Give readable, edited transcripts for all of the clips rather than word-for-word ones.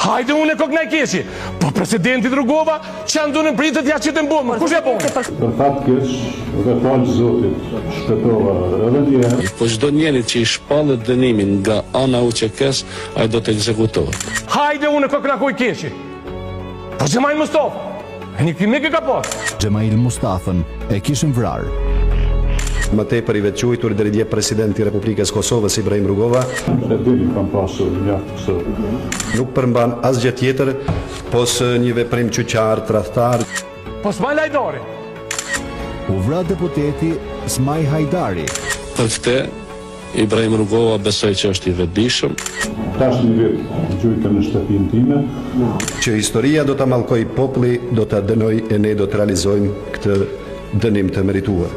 Hajde unë e koknaj keshi. Po presidentit Rugova që andunën pritët ja që të mbomë. Kush e bojnë? Për fat keq dhe falë Zotit shpëtova edhe një herë. Po çdo njeri që i shpallet dënimin nga ana UÇK-s, ai do të ekzekutohet. Hajde unë e koknakoj keshi. Po Xhemail Mustafa. E një krimë që ka pas. Xhemail Mustafën e kishën vrarë. Më tepër i veçuar deri dje presidenti i Republikës Kosovës Ibrahim Rugova. E dini kam pasur mjaft se Nuk përmban asgjë tjetër pos një veprim qyqar, tradhtar. Po Smaj Hajdari. U vra deputeti Smaj Hajdari. Për këtë, Ibrahim Rugova besoj që është i vetëdijshëm. tash një vit gjujtë në shtëpinë time. Që historia do ta mallkoj populli, do ta dënoj e ne do të realizojmë këtë dënim të merituar.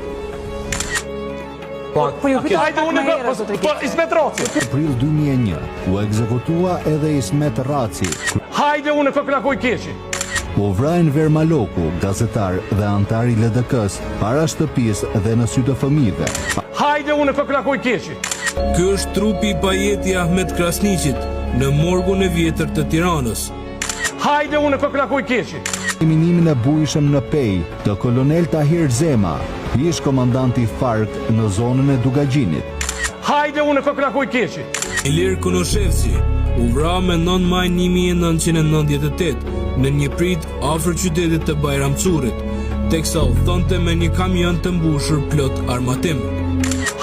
Po ju pyet Hajde unë po Ismet Raci. Prill 2001 u ekzekutua edhe Ismet Raci. Hajde unë e koknakoj keshi. U vrajnë Vermaloku, gazetar dhe antar i LDK-s, para shtëpisë dhe në sy të fëmijëve. Hajde unë e koknakoj keshi. Ky është trupi i pajeti Ahmet Krasniqit në morgun e vjetër të Tiranës. Hajde unë e koknakoj keshi. Eliminimin e bujshëm në Pej të kolonel Tahir Zema, ish komandanti FARK në zonën e Dugagjinit. Hajde unë e koknakoj keshi. Ilir Konoshevci u vra me 9 maj 1998 në një prit afër qytetit të Bajramçurit, teksa u thonte me një kamion të mbushur plot armatim.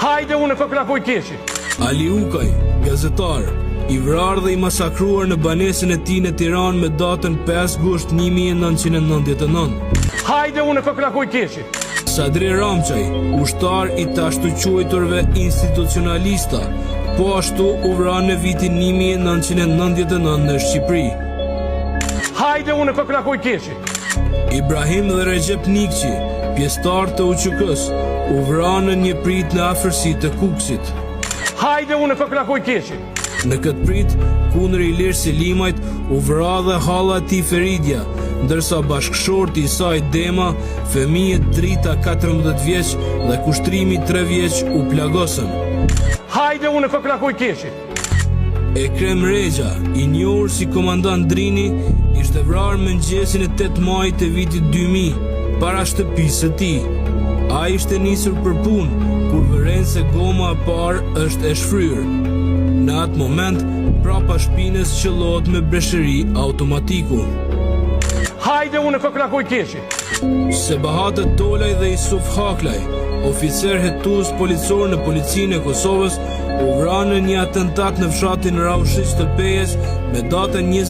Hajde unë e koknakoj keshi. Ali Ukaj, gazetar, i vrarë dhe i masakruar në banesën e tij në Tiranë me datën 5 gusht 1999. Hajde unë e koknakoj keshi. Sadri Ramçaj, ushtar i të ashtu quajturve institucionalista, po ashtu u vra në vitin 1999 në Shqipëri. Hajde unë e koknakoj keshi. Ibrahim dhe Recep Nikçi, pjesëtar të UÇK-s, u vra në një prit në afërsi të Kukësit. Hajde unë e koknakoj keshi. Në këtë prit, kundër Ilir Selimajt, u vra dhe halla e tij Feridja, ndërsa bashkëshorti i saj Dema, fëmijët Drita 14 vjeç dhe kushtrimi 3 vjeç u plagosën. Hajde unë e koknakoj keshi. Ekrem Regja, i njohur si komandant Drini, ishte vrarë mëngjesin e 8 majit të vitit 2000, para shtëpisë së tij. Ai ishte nisur për punë, kur vëren se goma e parë është e shfryrë. Në atë moment, prapa shpinës qellohet me breshëri automatiku. Hajde unë e koknakoj keshi. Sebahat Tolaj dhe Isuf Haklaj, oficer hetues policor në policinë e Kosovës, u vranë në një atentat në fshatin Raushiq të Pejës me datën 20